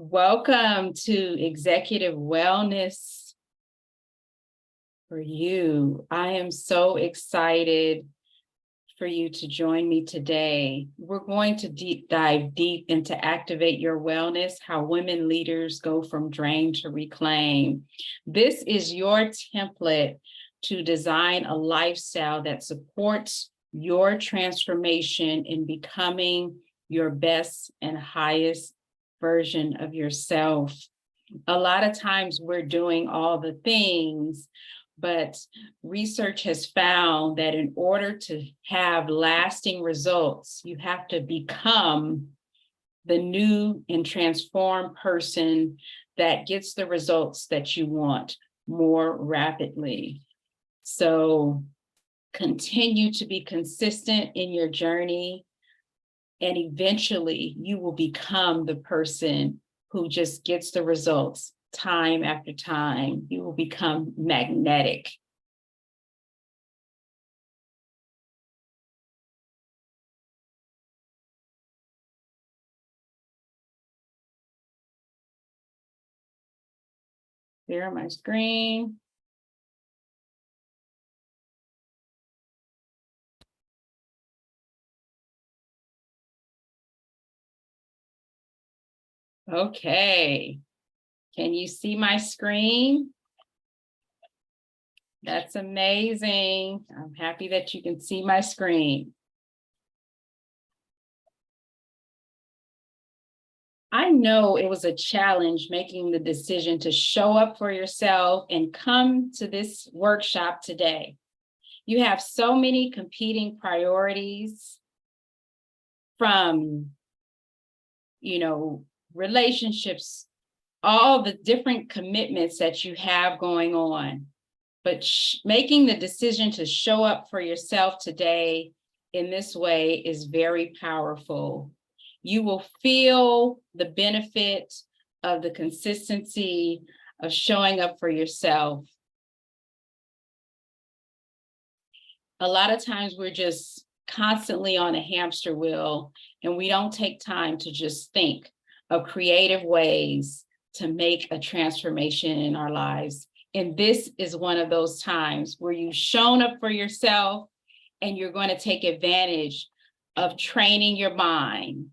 Welcome to Executive Wellness for You. I am so excited for you to join me today. We're going to dive deep into Activate Your Wellness, how women leaders go from drain to reclaim. This is your template to design a lifestyle that supports your transformation in becoming your best and highest version of yourself. A lot of times we're doing all the things, but research has found that in order to have lasting results, you have to become the new and transformed person that gets the results that you want more rapidly. So continue to be consistent in your journey, and eventually you will become the person who just gets the results time after time. You will become magnetic. Share my screen. Okay. Can you see my screen? That's amazing. I'm happy that you can see my screen. I know it was a challenge making the decision to show up for yourself and come to this workshop today. You have so many competing priorities, from, relationships, all the different commitments that you have going on. But making the decision to show up for yourself today in this way is very powerful. You will feel the benefit of the consistency of showing up for yourself. A lot of times we're just constantly on a hamster wheel, and we don't take time to just think of creative ways to make a transformation in our lives. And this is one of those times where you've shown up for yourself and you're going to take advantage of training your mind.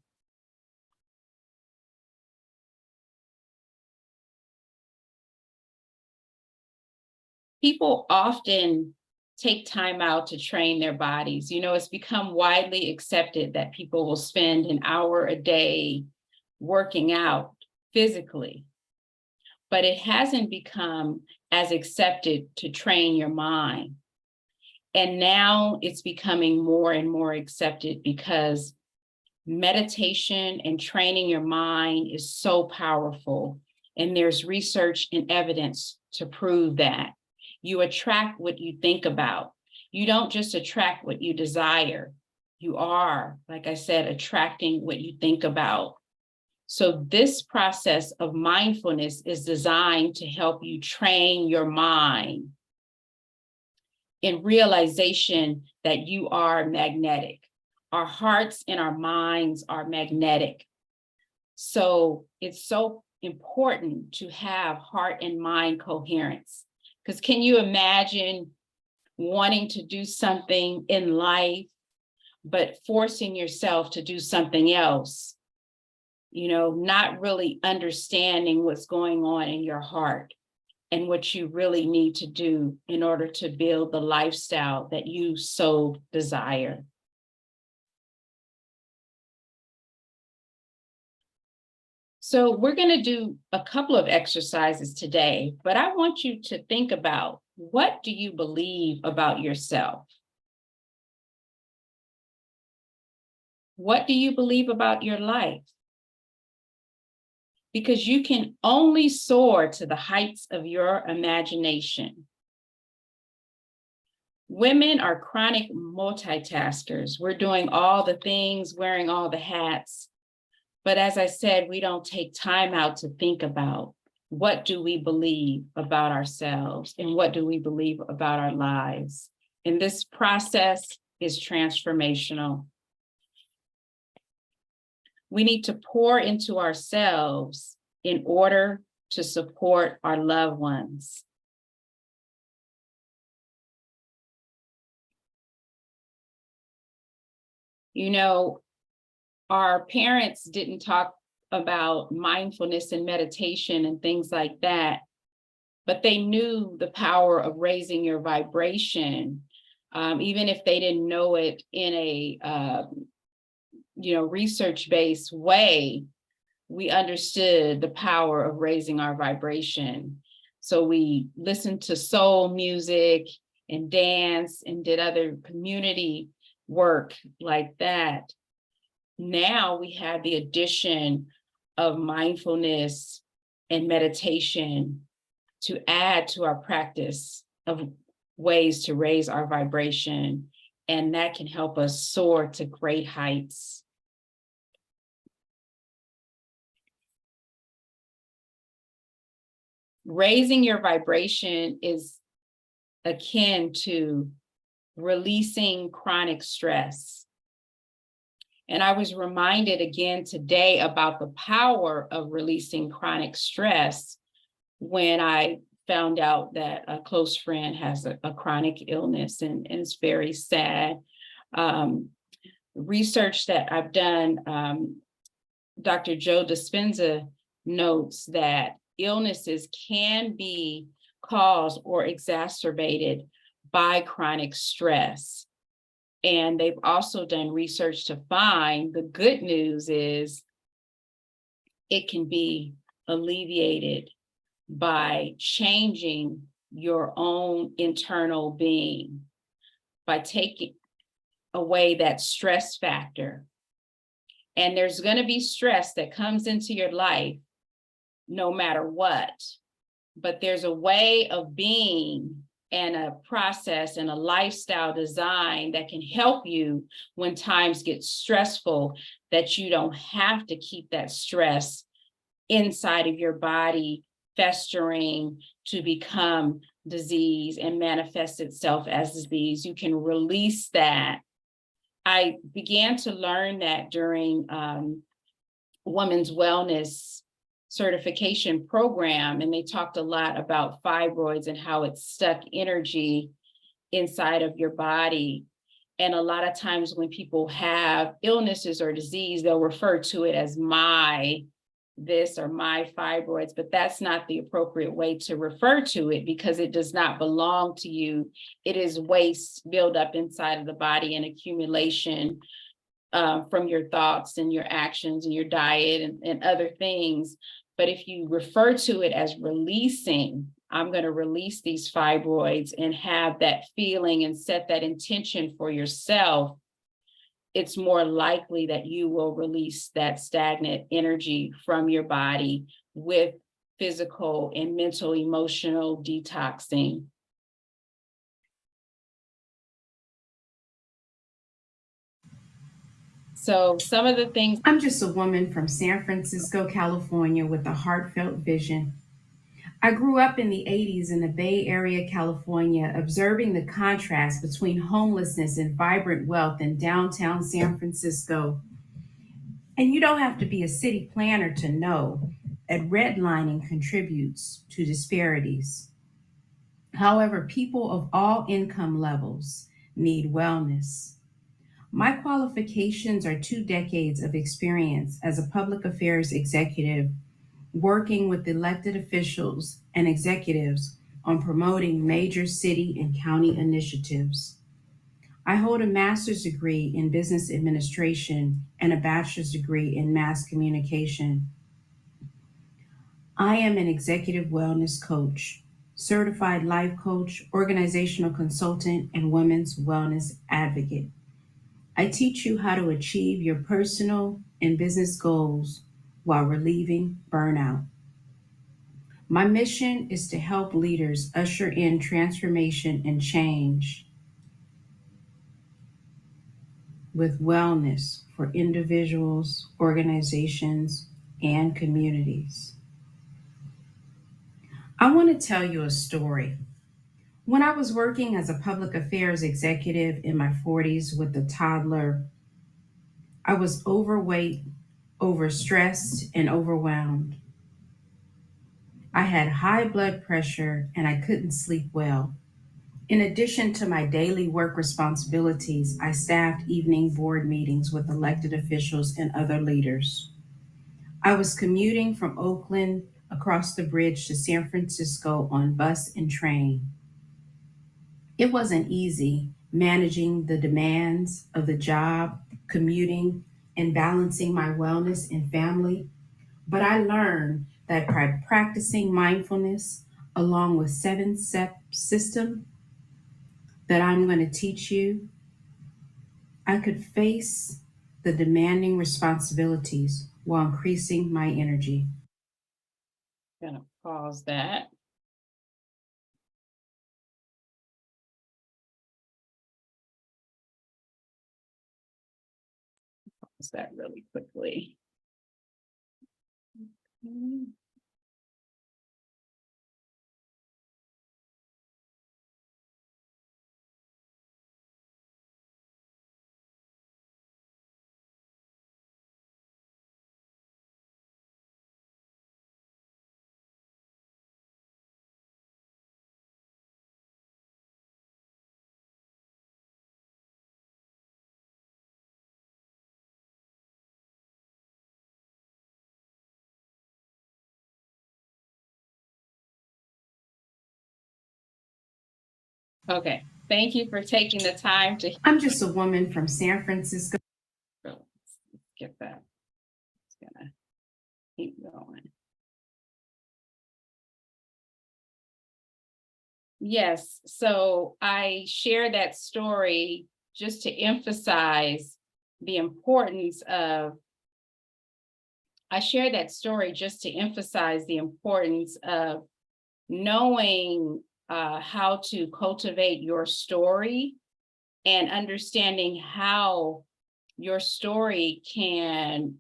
People often take time out to train their bodies. It's become widely accepted that people will spend an hour a day working out physically, but it hasn't become as accepted to train your mind. And now it's becoming more and more accepted because meditation and training your mind is so powerful. And there's research and evidence to prove that. You attract what you think about. You don't just attract what you desire. You are, like I said, attracting what you think about. So this process of mindfulness is designed to help you train your mind in realization that you are magnetic. Our hearts and our minds are magnetic. So it's so important to have heart and mind coherence. Because can you imagine wanting to do something in life, but forcing yourself to do something else? Not really understanding what's going on in your heart and what you really need to do in order to build the lifestyle that you so desire. So we're going to do a couple of exercises today, but I want you to think about, what do you believe about yourself? What do you believe about your life? Because you can only soar to the heights of your imagination. Women are chronic multitaskers. We're doing all the things, wearing all the hats. But as I said, we don't take time out to think about, what do we believe about ourselves and what do we believe about our lives? And this process is transformational. We need to pour into ourselves in order to support our loved ones. You know, our parents didn't talk about mindfulness and meditation and things like that, but they knew the power of raising your vibration, even if they didn't know it in a research-based way. We understood the power of raising our vibration. So we listened to soul music and dance and did other community work like that. Now we have the addition of mindfulness and meditation to add to our practice of ways to raise our vibration, and that can help us soar to great heights. Raising your vibration is akin to releasing chronic stress. And I was reminded again today about the power of releasing chronic stress when I found out that a close friend has a chronic illness, and it's very sad. Research that I've done, Dr. Joe Dispenza notes that illnesses can be caused or exacerbated by chronic stress. And they've also done research to find the good news is it can be alleviated by changing your own internal being, by taking away that stress factor. And there's going to be stress that comes into your life no matter what, but there's a way of being and a process and a lifestyle design that can help you when times get stressful, that you don't have to keep that stress inside of your body, festering to become disease and manifest itself as disease. You can release that. I began to learn that during Women's Wellness certification program, and they talked a lot about fibroids and how it's stuck energy inside of your body. And a lot of times when people have illnesses or disease, they'll refer to it as my this or my fibroids, but that's not the appropriate way to refer to it because it does not belong to you. It is waste built up inside of the body and accumulation from your thoughts and your actions and your diet and other things. But if you refer to it as releasing, I'm going to release these fibroids and have that feeling and set that intention for yourself, it's more likely that you will release that stagnant energy from your body with physical and mental, emotional detoxing. So some of the things. I'm just a woman from San Francisco, California, with a heartfelt vision. I grew up in the 80s in the Bay Area, California, observing the contrast between homelessness and vibrant wealth in downtown San Francisco. And you don't have to be a city planner to know that redlining contributes to disparities. However, people of all income levels need wellness. My qualifications are 2 decades of experience as a public affairs executive, working with elected officials and executives on promoting major city and county initiatives. I hold a master's degree in business administration and a bachelor's degree in mass communication. I am an executive wellness coach, certified life coach, organizational consultant, and women's wellness advocate. I teach you how to achieve your personal and business goals while relieving burnout. My mission is to help leaders usher in transformation and change with wellness for individuals, organizations, and communities. I want to tell you a story. When I was working as a public affairs executive in my 40s with a toddler, I was overweight, overstressed, and overwhelmed. I had high blood pressure and I couldn't sleep well. In addition to my daily work responsibilities, I staffed evening board meetings with elected officials and other leaders. I was commuting from Oakland across the bridge to San Francisco on bus and train. It wasn't easy managing the demands of the job, commuting, and balancing my wellness and family, but I learned that by practicing mindfulness along with 7-step system that I'm going to teach you, I could face the demanding responsibilities while increasing my energy. Gonna pause that. Pause that really quickly. Okay, thank you for taking the time to I'm just a woman from San Francisco. get that. It's gonna keep going. Yes, so I share that story just to emphasize the importance of, I share that story just to emphasize the importance of knowing how to cultivate your story and understanding how your story can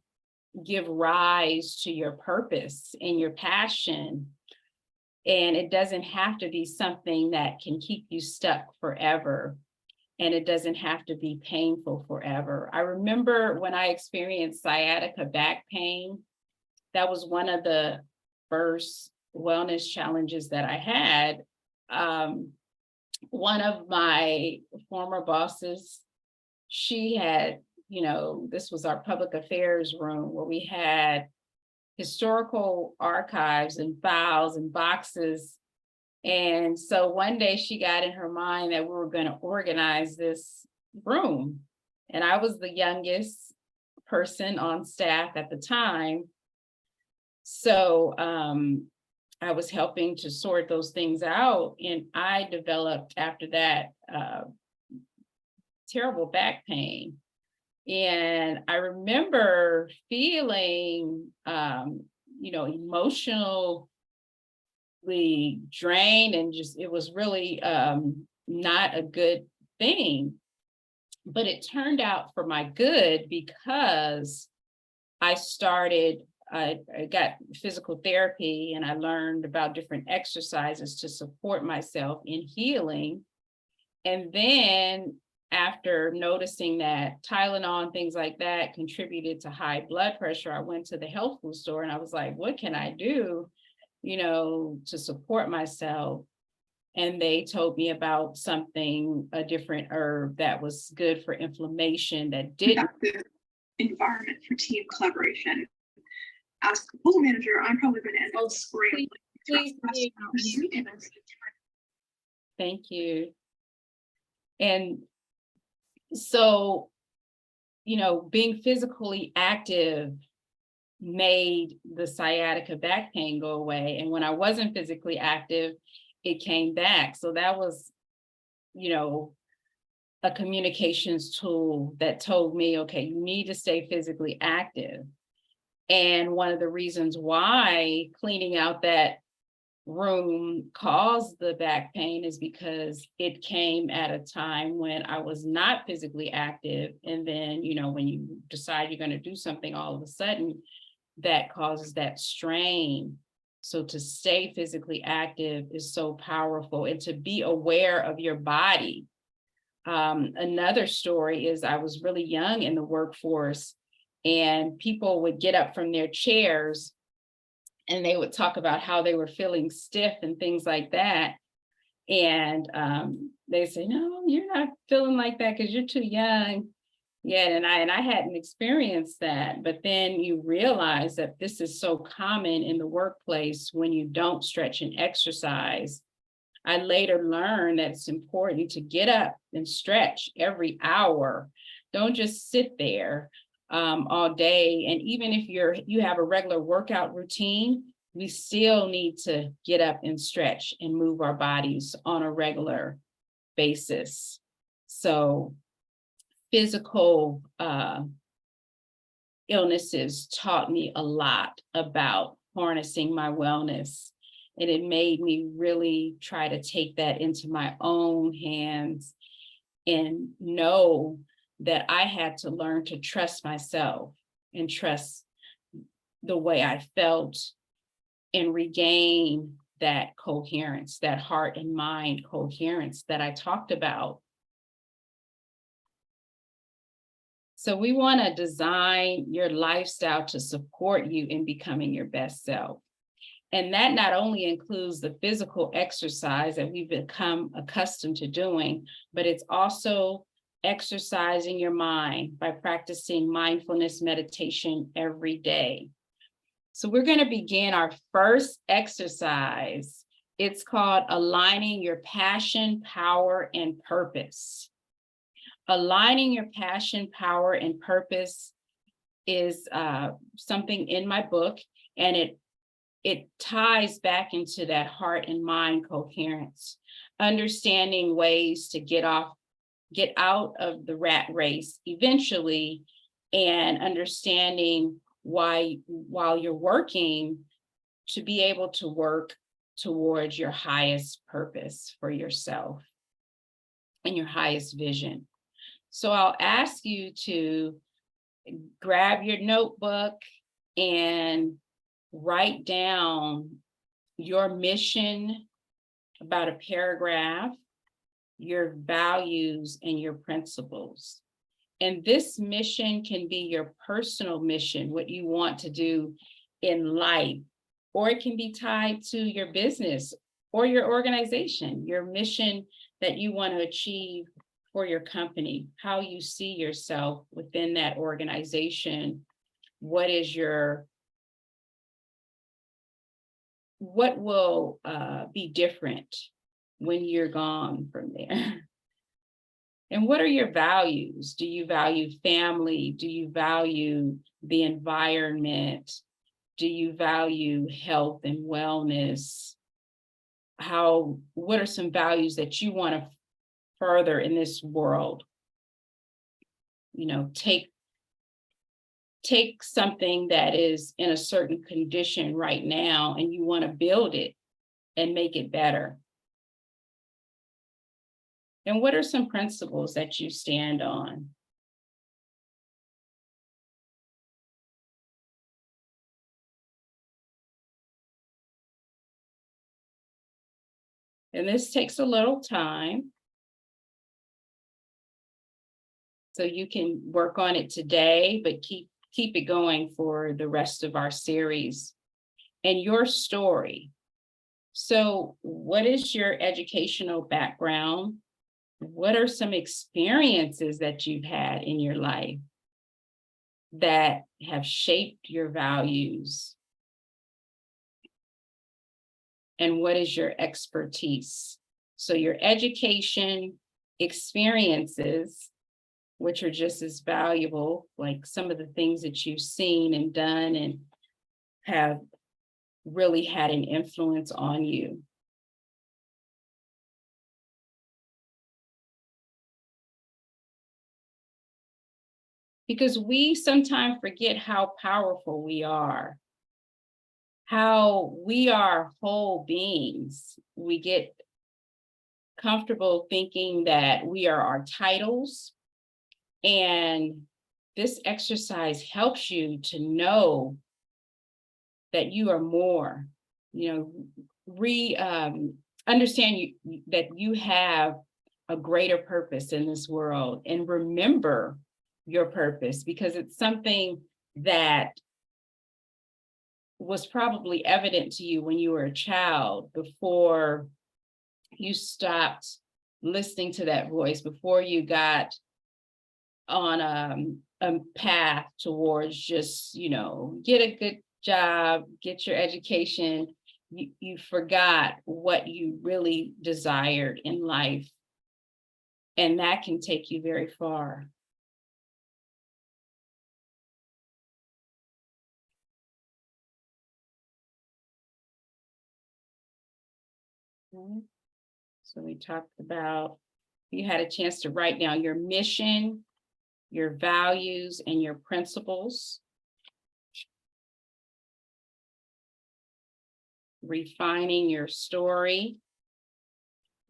give rise to your purpose and your passion. And it doesn't have to be something that can keep you stuck forever. And it doesn't have to be painful forever. I remember when I experienced sciatica back pain, that was one of the first wellness challenges that I had. One of my former bosses, she had, this was our public affairs room where we had historical archives and files and boxes. And so one day she got in her mind that we were going to organize this room. And I was the youngest person on staff at the time. So I was helping to sort those things out. And I developed after that terrible back pain. And I remember feeling, emotionally drained, and just, it was really not a good thing. But it turned out for my good because I got physical therapy and I learned about different exercises to support myself in healing. And then after noticing that Tylenol and things like that contributed to high blood pressure, I went to the health food store and I was like, what can I do, to support myself? And they told me about a different herb that was good for inflammation that didn't. Productive environment for team collaboration. As proposal manager, I'm probably going to end up scrambling. Please. Thank you. And so, being physically active made the sciatica back pain go away. And when I wasn't physically active, it came back. So that was, a communications tool that told me, okay, you need to stay physically active. And one of the reasons why cleaning out that room caused the back pain is because it came at a time when I was not physically active. And then, when you decide you're going to do something, all of a sudden that causes that strain. So to stay physically active is so powerful, and to be aware of your body. Another story is I was really young in the workforce, and people would get up from their chairs and they would talk about how they were feeling stiff and things like that. And they say, no, you're not feeling like that because you're too young. Yeah, and I hadn't experienced that. But then you realize that this is so common in the workplace when you don't stretch and exercise. I later learned that it's important to get up and stretch every hour. Don't just sit there all day. And even if you have a regular workout routine, we still need to get up and stretch and move our bodies on a regular basis. So physical illnesses taught me a lot about harnessing my wellness. And it made me really try to take that into my own hands and know that I had to learn to trust myself and trust the way I felt and regain that coherence, that heart and mind coherence that I talked about. So we want to design your lifestyle to support you in becoming your best self. And that not only includes the physical exercise that we've become accustomed to doing, but it's also exercising your mind by practicing mindfulness meditation every day. So we're going to begin our first exercise. It's called aligning your passion, power, and purpose. Aligning your passion, power, and purpose is something in my book, and it ties back into that heart and mind coherence, understanding ways to get out of the rat race eventually, and understanding why while you're working to be able to work towards your highest purpose for yourself and your highest vision. So I'll ask you to grab your notebook and write down your mission, about a paragraph, your values, and your principles. And this mission can be your personal mission, what you want to do in life, or it can be tied to your business or your organization, your mission that you want to achieve for your company, how you see yourself within that organization. What will be different when you're gone from there? And what are your values? Do you value family? Do you value the environment? Do you value health and wellness? What are some values that you want to further in this world? You know, take something that is in a certain condition right now and you want to build it and make it better. And what are some principles that you stand on? And this takes a little time. So you can work on it today, but keep it going for the rest of our series. And your story. So what is your educational background? What are some experiences that you've had in your life that have shaped your values? And what is your expertise? So your education, experiences, which are just as valuable, like some of the things that you've seen and done and have really had an influence on you. Because we sometimes forget how powerful we are, how we are whole beings. We get comfortable thinking that we are our titles, and this exercise helps you to know that you are more, understand that you have a greater purpose in this world, and remember your purpose, because it's something that was probably evident to you when you were a child before you stopped listening to that voice, before you got on a path towards just, get a good job, get your education. You forgot what you really desired in life. And that can take you very far. Okay. So we talked about, you had a chance to write down your mission, your values, and your principles. Refining your story.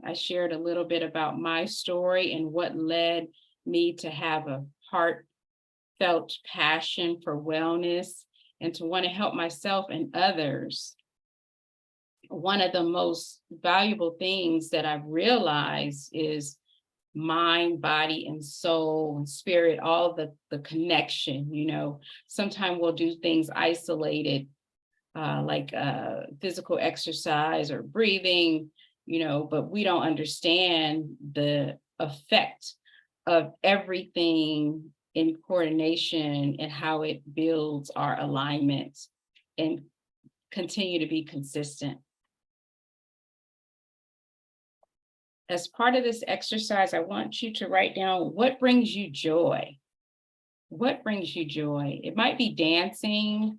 I shared a little bit about my story and what led me to have a heartfelt passion for wellness and to want to help myself and others. One of the most valuable things that I've realized is mind, body, and soul and spirit, all the connection. Sometimes we'll do things isolated, like physical exercise or breathing, but we don't understand the effect of everything in coordination and how it builds our alignment and continue to be consistent. As part of this exercise, I want you to write down what brings you joy. What brings you joy? It might be dancing,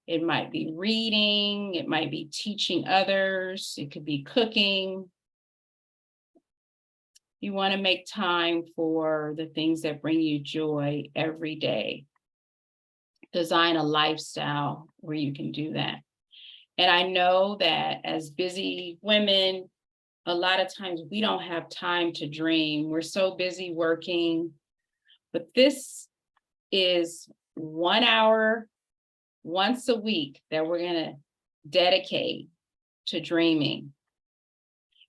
it might be reading, it might be teaching others, it could be cooking. You want to make time for the things that bring you joy every day. Design a lifestyle where you can do that. And I know that as busy women, a lot of times we don't have time to dream. We're so busy working, but this is 1 hour once a week that we're going to dedicate to dreaming.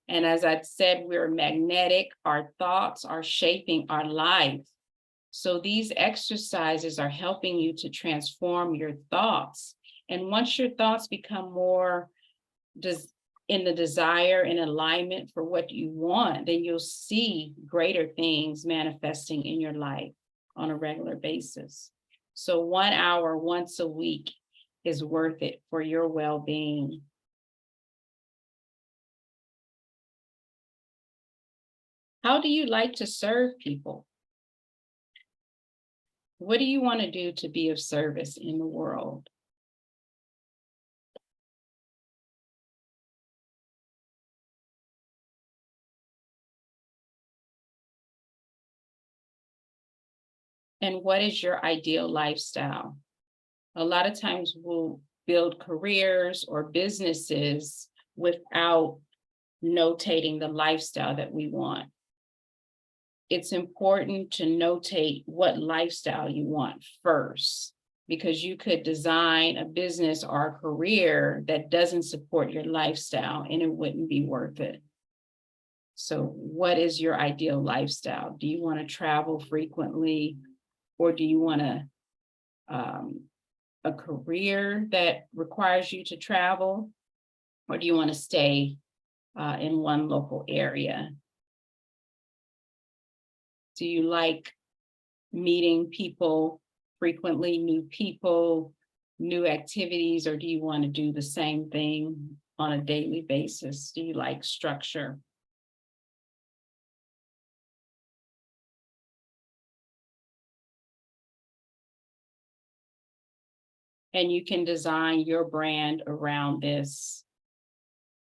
And as I said, we're magnetic. Our thoughts are shaping our life. So these exercises are helping you to transform your thoughts. And once your thoughts become more in the desire and alignment for what you want, then you'll see greater things manifesting in your life on a regular basis. So 1 hour once a week is worth it for your well-being. How do you like to serve people? What do you want to do to be of service in the world? And what is your ideal lifestyle? A lot of times we'll build careers or businesses without notating the lifestyle that we want. It's important to notate what lifestyle you want first, because you could design a business or a career that doesn't support your lifestyle and it wouldn't be worth it. So what is your ideal lifestyle? Do you want to travel frequently, or do you want a career that requires you to travel, or do you want to stay in one local area? Do you like meeting people frequently, new people, new activities, or do you want to do the same thing on a daily basis? Do you like structure? And you can design your brand around this,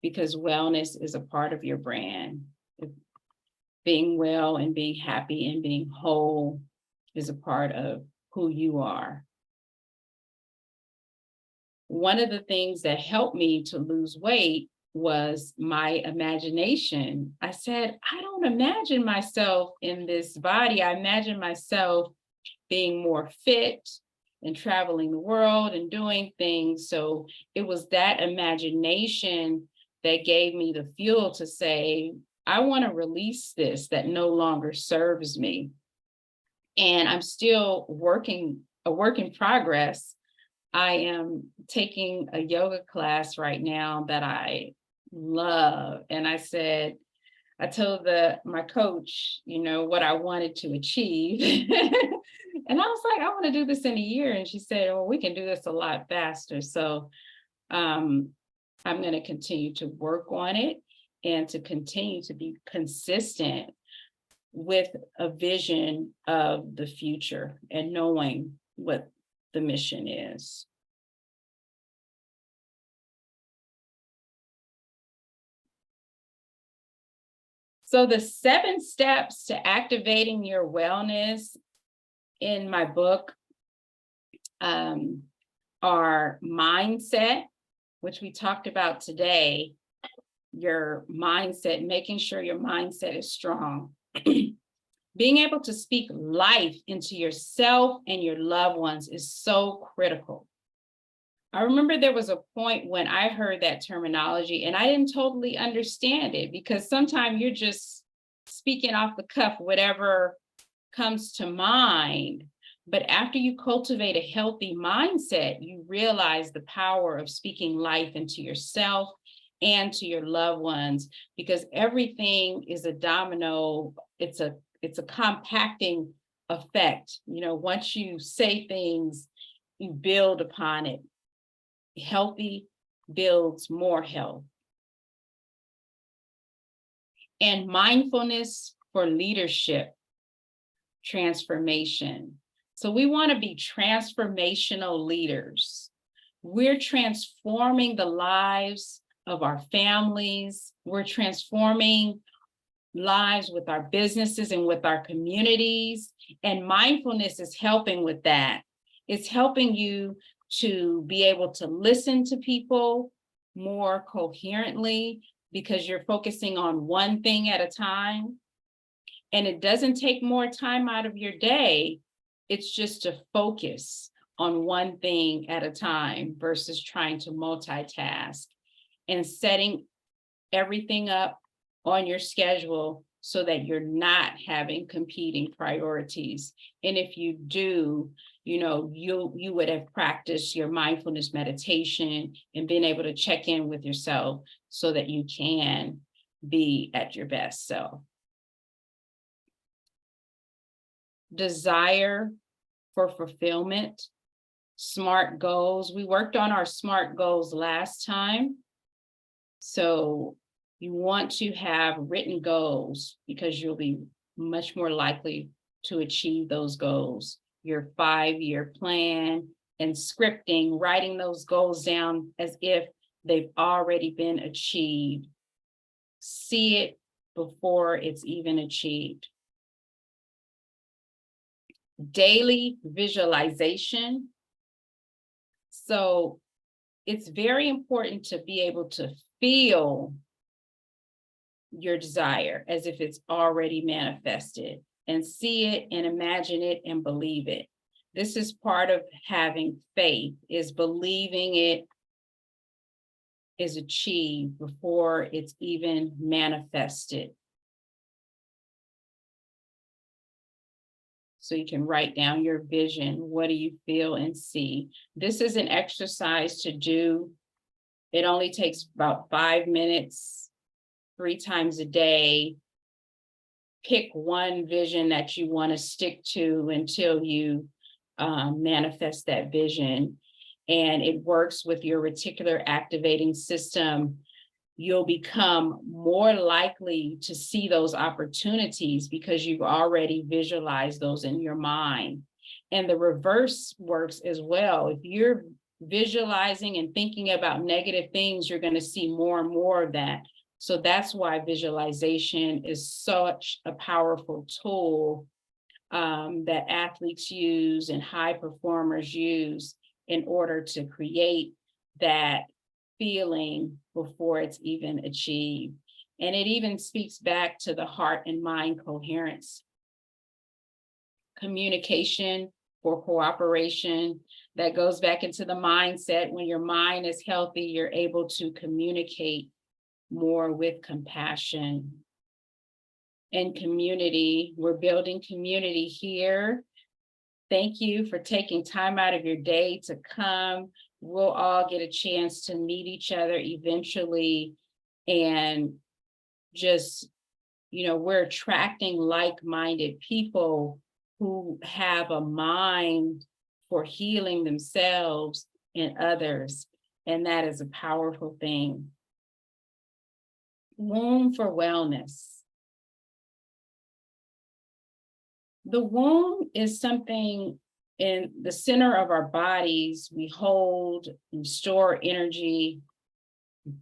because wellness is a part of your brand. Being well and being happy and being whole is a part of who you are. One of the things that helped me to lose weight was my imagination. I said, I don't imagine myself in this body. I imagine myself being more fit and traveling the world and doing things. So it was that imagination that gave me the fuel to say, I want to release this that no longer serves me. And I'm still a work in progress, I am taking a yoga class right now that I love. And I told my coach, what I wanted to achieve. And I was like, I want to do this in a year. And she said, well, we can do this a lot faster. So I'm going to continue to work on it and to continue to be consistent with a vision of the future and knowing what the mission is. So the 7 steps to activating your wellness in my book are mindset, which we talked about today, your mindset, making sure your mindset is strong. Being able to speak life into yourself and your loved ones is so critical. I remember there was a point when I heard that terminology and I didn't totally understand it, because sometimes you're just speaking off the cuff, whatever comes to mind. But after you cultivate a healthy mindset, you realize the power of speaking life into yourself and to your loved ones, because everything is a domino. It's a compacting effect. Once you say things, you build upon it. Healthy builds more health. And mindfulness for leadership transformation. So we want to be transformational leaders. We're transforming the lives of our families. We're transforming lives with our businesses and with our communities. And mindfulness is helping with that. It's helping you to be able to listen to people more coherently, because you're focusing on one thing at a time. And it doesn't take more time out of your day. It's just to focus on one thing at a time versus trying to multitask, and setting everything up on your schedule so that you're not having competing priorities. And if you do, you would have practiced your mindfulness meditation and been able to check in with yourself so that you can be at your best self. Desire for fulfillment, SMART goals. We worked on our SMART goals last time. So you want to have written goals, because you'll be much more likely to achieve those goals. Your 5-year plan and scripting, writing those goals down as if they've already been achieved. See it before it's even achieved. Daily visualization. So it's very important to be able to feel your desire as if it's already manifested, and see it and imagine it and believe it. This is part of having faith, is believing it is achieved before it's even manifested. So you can write down your vision. What do you feel and see? This is an exercise to do. It only takes about 5 minutes, 3 times a day. Pick one vision that you want to stick to until you manifest that vision. And it works with your reticular activating system. You'll become more likely to see those opportunities because you've already visualized those in your mind. And the reverse works as well. If you're visualizing and thinking about negative things, you're going to see more and more of that. So that's why visualization is such a powerful tool that athletes use and high performers use in order to create that feeling before it's even achieved. And it even speaks back to the heart and mind coherence. Communication for cooperation, that goes back into the mindset. When your mind is healthy, you're able to communicate more with compassion. And community, we're building community here. Thank you for taking time out of your day to come. We'll all get a chance to meet each other eventually. And just, we're attracting like-minded people who have a mind for healing themselves and others. And that is a powerful thing. Womb for wellness. The womb is something in the center of our bodies. We hold and store energy,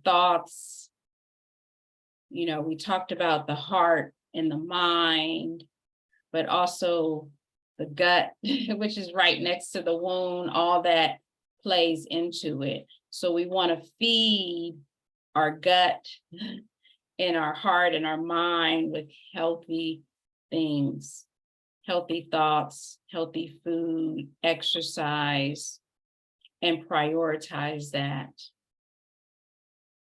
thoughts. We talked about the heart and the mind, but also the gut, which is right next to the womb. All that plays into it. So we want to feed our gut and our heart and our mind with healthy things. Healthy thoughts, healthy food, exercise, and prioritize that.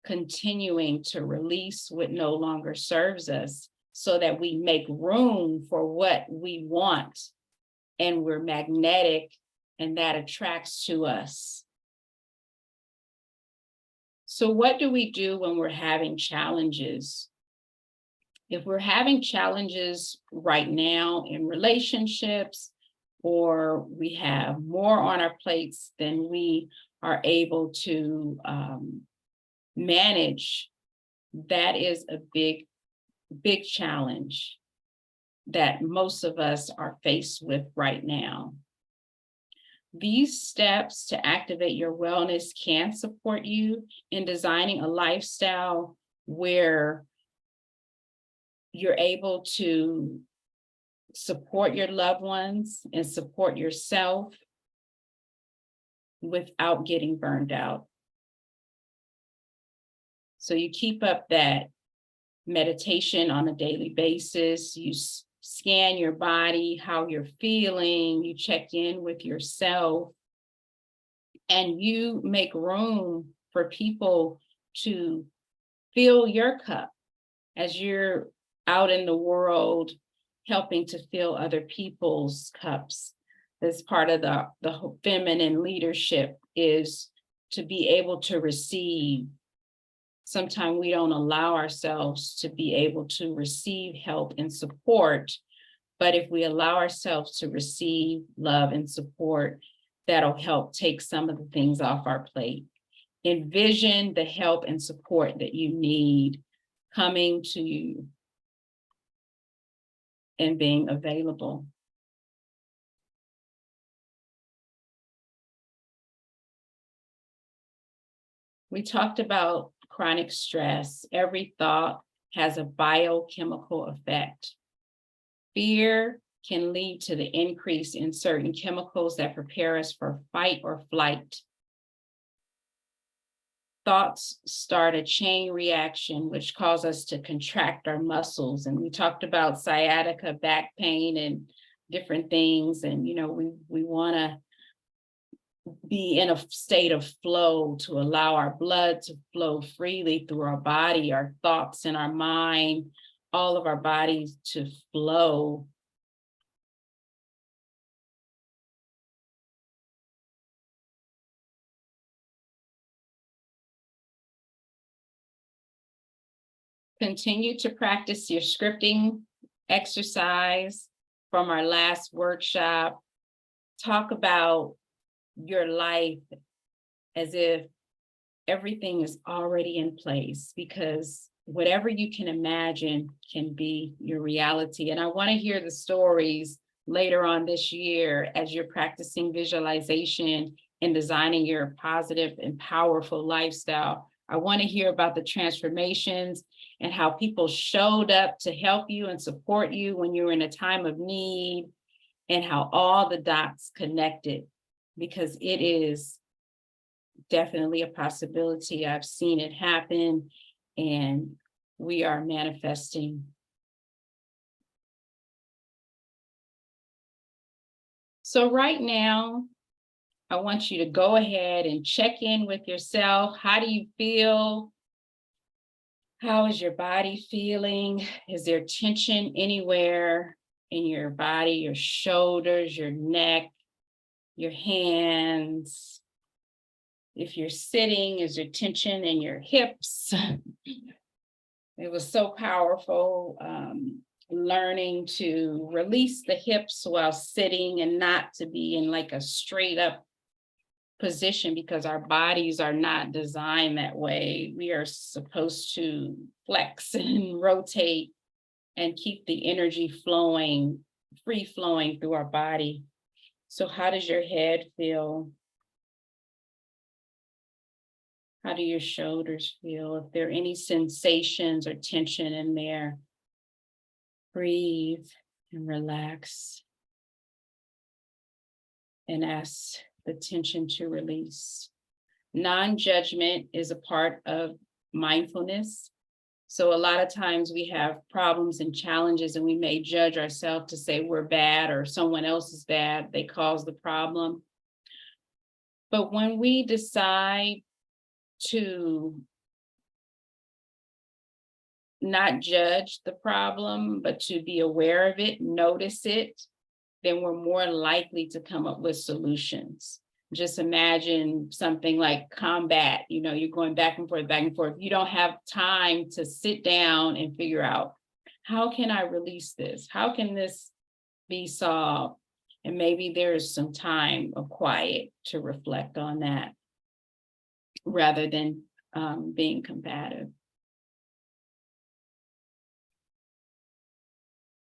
Continuing to release what no longer serves us so that we make room for what we want, and we're magnetic and that attracts to us. So what do we do when we're having challenges? If we're having challenges right now in relationships, or we have more on our plates than we are able to manage, that is a big, big challenge that most of us are faced with right now. These steps to activate your wellness can support you in designing a lifestyle where you're able to support your loved ones and support yourself without getting burned out. So you keep up that meditation on a daily basis, you scan your body, how you're feeling, you check in with yourself, and you make room for people to fill your cup as you're out in the world, helping to fill other people's cups. As part of the feminine leadership is to be able to receive. Sometimes we don't allow ourselves to be able to receive help and support, but if we allow ourselves to receive love and support, that'll help take some of the things off our plate. Envision the help and support that you need coming to you and being available. We talked about chronic stress. Every thought has a biochemical effect. Fear can lead to the increase in certain chemicals that prepare us for fight or flight. Thoughts start a chain reaction, which cause us to contract our muscles. And we talked about sciatica, back pain, and different things. And, we want to be in a state of flow to allow our blood to flow freely through our body, our thoughts and our mind, all of our bodies to flow. Continue to practice your scripting exercise from our last workshop. Talk about your life as if everything is already in place, because whatever you can imagine can be your reality. And I want to hear the stories later on this year as you're practicing visualization and designing your positive and powerful lifestyle. I want to hear about the transformations and how people showed up to help you and support you when you were in a time of need, and how all the dots connected, because it is definitely a possibility. I've seen it happen, and we are manifesting. So right now, I want you to go ahead and check in with yourself. How do you feel? How is your body feeling? Is there tension anywhere? in your body, your shoulders, your neck, your hands. If you're sitting, is there tension in your hips? It was so powerful, learning to release the hips while sitting and not to be in like a straight up position, because our bodies are not designed that way. We are supposed to flex and rotate and keep the energy flowing, free flowing through our body. So how does your head feel? How do your shoulders feel? If there are any sensations or tension in there, breathe and relax and ask the tension to release. Non-judgment is a part of mindfulness. So a lot of times we have problems and challenges and we may judge ourselves to say we're bad or someone else is bad, they caused the problem. But when we decide to not judge the problem, but to be aware of it, notice it, then we're more likely to come up with solutions. Just imagine something like combat, you're going back and forth, back and forth. You don't have time to sit down and figure out, how can I release this? How can this be solved? And maybe there's some time of quiet to reflect on that rather than being combative.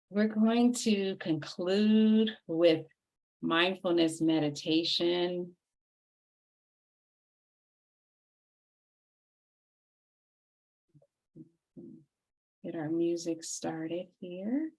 We're going to conclude with mindfulness meditation. Get our music started here.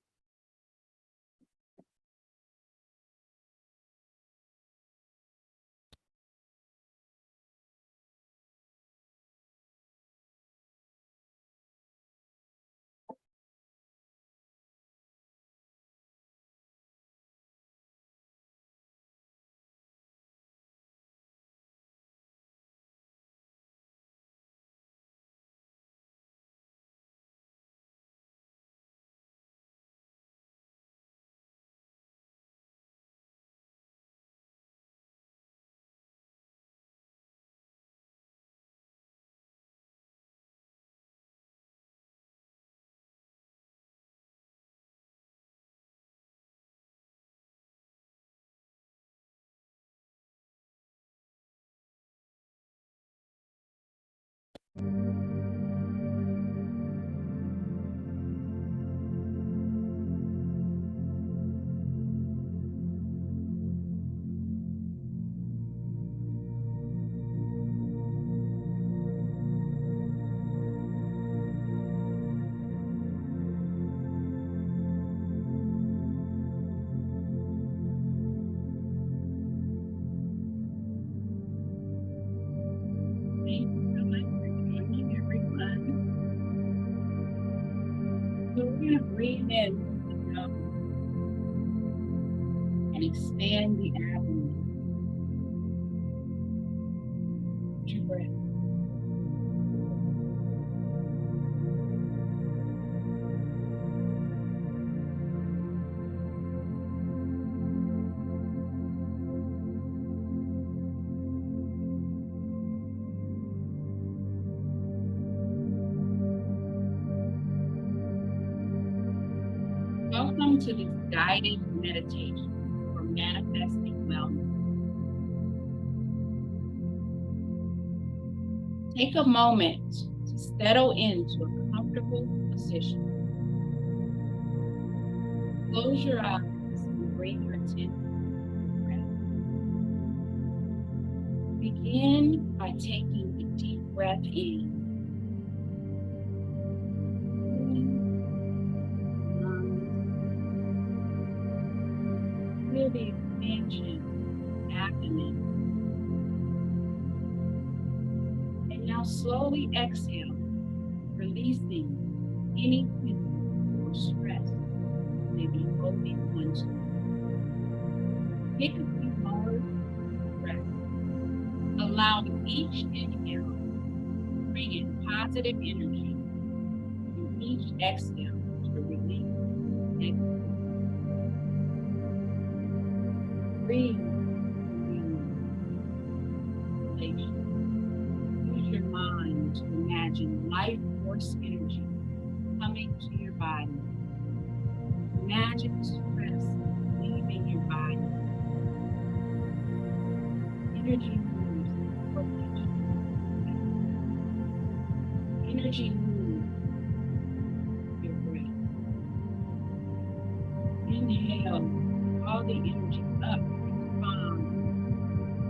Thank you so much for joining, everyone. So we're going to breathe in and expand the abdomen. Your breath. Welcome to this guided meditation for manifesting wellness. Take a moment to settle into a comfortable position. Close your eyes and bring your attention to the breath. Begin by taking a deep breath in. Feel the expansion of the abdomen. And now slowly exhale, releasing any tension or stress that may be holding onto you. Take a few more breaths, allowing each inhale to bring in positive energy, and each exhale to release negative. Breathe. Relaxation. Use your mind to imagine life force energy coming to your body. Imagine stress leaving your body. Energy moves in formation. Energy moves your breath. Inhale all the energy up your spine.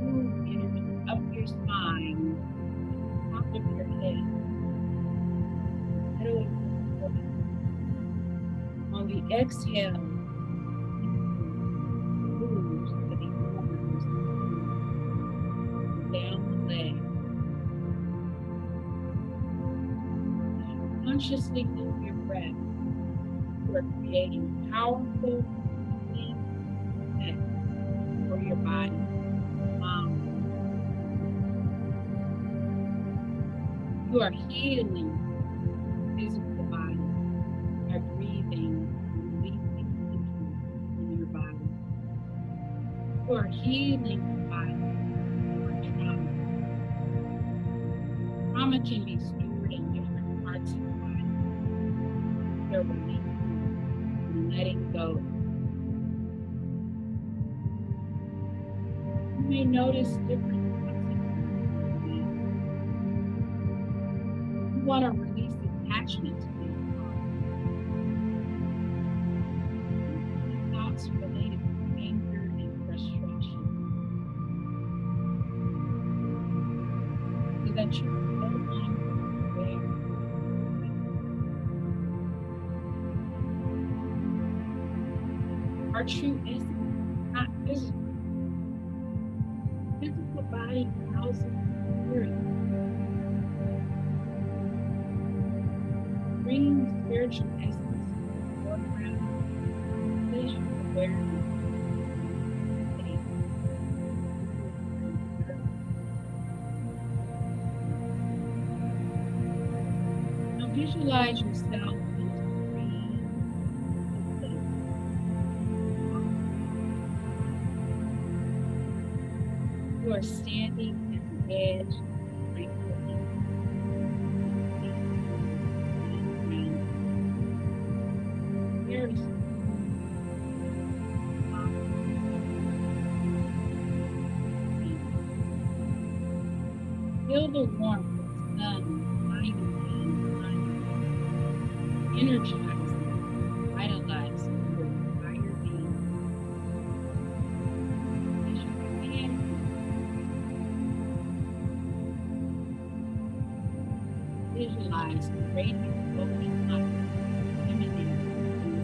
Move energy up your spine, top of your head, middle of your body. On the exhale, moves to the arms, down the leg. Consciously move your breath. You are creating powerful healing for your body. You are healing the physical body by breathing and releasing tension in your body. You are healing the body for trauma. Trauma can be stored in different parts of the body. You're releasing and letting go. You may notice different consequences. You want to release attachment to these thoughts related to anger and frustration, so that you are no longer aware. Our true essence is not physical. Physical body houses spirit. Bringing the spiritual essence to the foreground, place your awareness. Now visualize yourself in a serene place. You are standing at the edge of tranquility. Very feel the warmth of the sun shining on you, energizing, vitalizing your entire being. As you begin, visualize the radiant golden light emanating from you.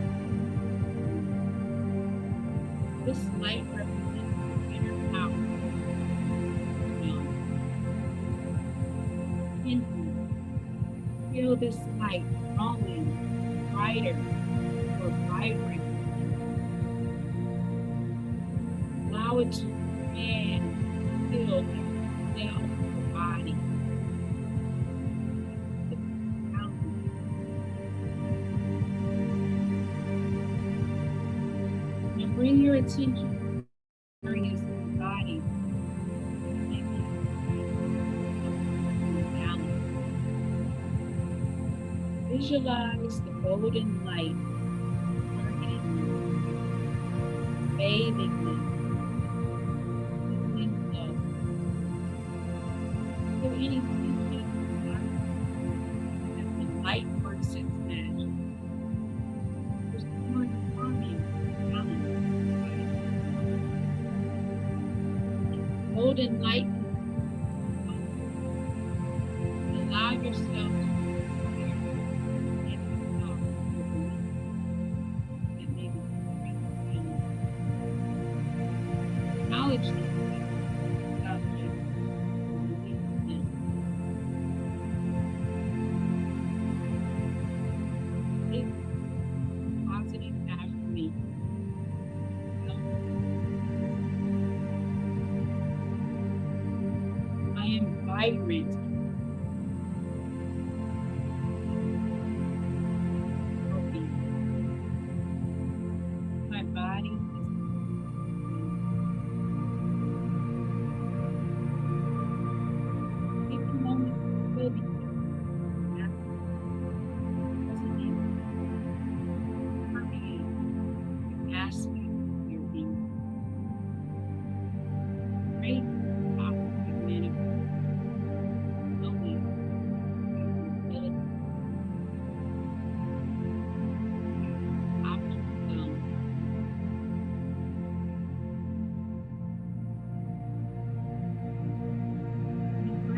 This light represents the inner power. Feel this light growing brighter or vibrant. Allow it to expand and fill every cell of your body. Now bring your attention to areas of the body. Visualize the golden light bathing them, feeling low. So any tension as the light works its magic. There's more calming, golden light. Allow yourself to acknowledge them without judgment. Take positive affirmation. I am vibrant. My body is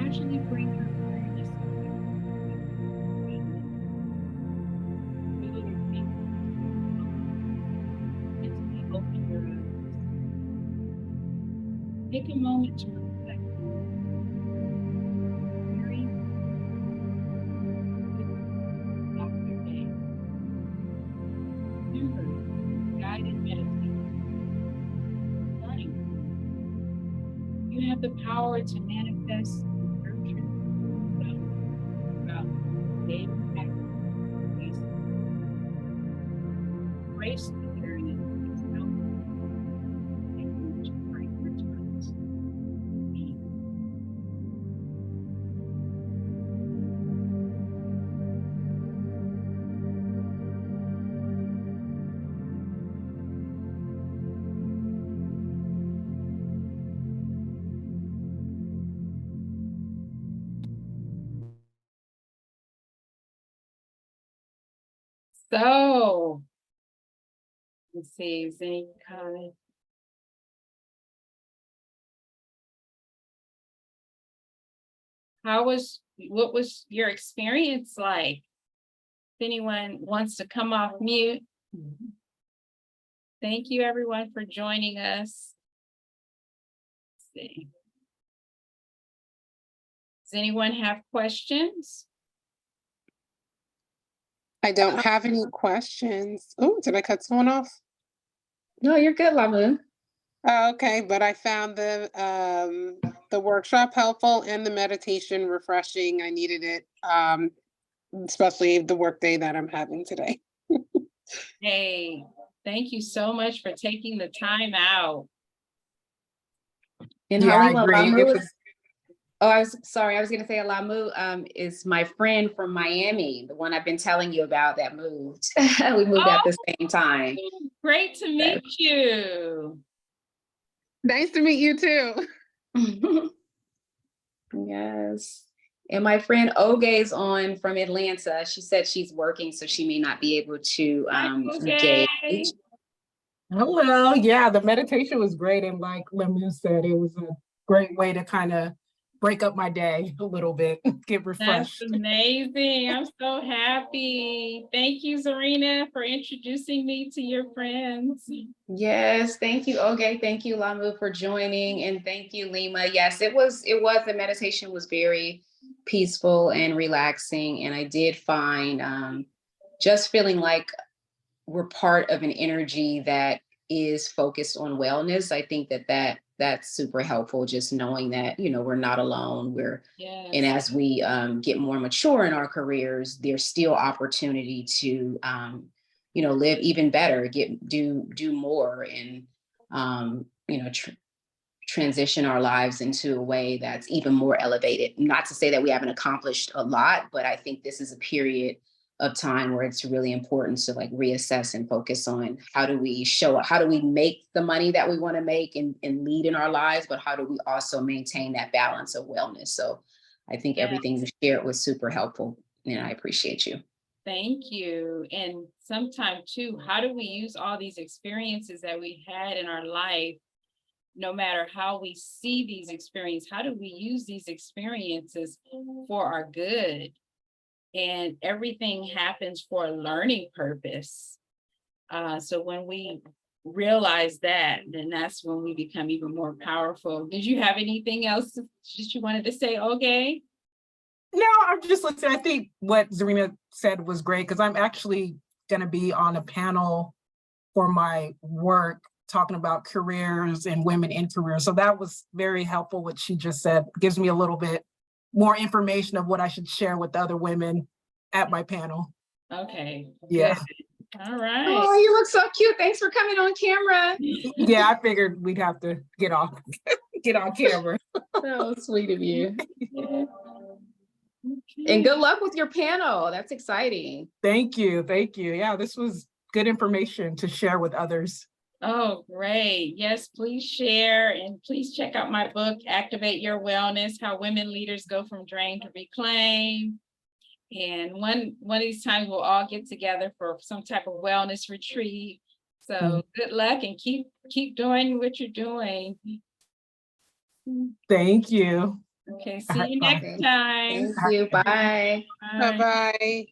gradually bring your awareness mentally open your eyes. Take a moment to reflect very about your day. Remember, guided meditation. You have the power to manifest and nurture yourself throughout daily activities. Embrace the journey of self and to prioritize being. So, let's see, is any comment? What was your experience like? If anyone wants to come off mute. Thank you, everyone, for joining us. Let's see. Does anyone have questions? I don't have any questions. Oh, did I cut someone off? No, you're good, Lamu. Oh, okay, but I found the workshop helpful and the meditation refreshing. I needed it, especially the work day that I'm having today. Hey, thank you so much for taking the time out. And Yeah, I Halima, agree. Lamu It is, was, I was sorry, I was gonna say Lamu is my friend from Miami, the one I've been telling you about that moved. We moved at the same time. Great to meet you. Nice to meet you too. Yes. And my friend Oge's on from Atlanta. She said she's working, so she may not be able to Okay. engage. hello. Yeah, the meditation was great. And like Lemu said, it was a great way to kind of break up my day a little bit, get That's refreshed. amazing. I'm so happy. Thank you, Zarina, for introducing me to your friends. Yes, thank you, Oge. Thank you, Lamu, for joining, and thank you, Lima. Yes, it was. The meditation was very peaceful and relaxing, and I did find just feeling like we're part of an energy that is focused on wellness. I think that's super helpful. Just knowing that we're not alone. And Yes. as we get more mature in our careers, there's still opportunity to live even better, do more, and transition our lives into a way that's even more elevated. Not to say that we haven't accomplished a lot, but I think this is a period of time where it's really important to like reassess and focus on how do we make the money that we want to make and lead in our lives, but how do we also maintain that balance of wellness? So I think Yeah. everything you shared was super helpful, and I appreciate you. Thank you. And sometimes too, how do we use all these experiences that we had in our life, no matter how we see these experiences, how do we use these experiences for our good? And everything happens for a learning purpose. So when we realize that, then that's when we become even more powerful. Did you have anything else that you wanted to say, okay? No, I'm just listening. I think what Zarina said was great because I'm actually going to be on a panel for my work talking about careers and women in careers. So that was very helpful, what she just said. Gives me a little bit more information of what I should share with other women at my panel. Okay. Yeah. Good. All right. Oh, you look so cute. Thanks for coming on camera. Yeah, I figured we'd have to get on camera. So sweet of you. Okay. And good luck with your panel. That's exciting. Thank you. Yeah, this was good information to share with others. Oh, great. Yes, please share and please check out my book, Activate Your Wellness, How Women Leaders Go from Drain to Reclaim. And one of these times we'll all get together for some type of wellness retreat. So good luck and keep doing what you're doing. Thank you. Okay, All see right, you bye. next time. Thank you. Bye. Bye. Bye-bye.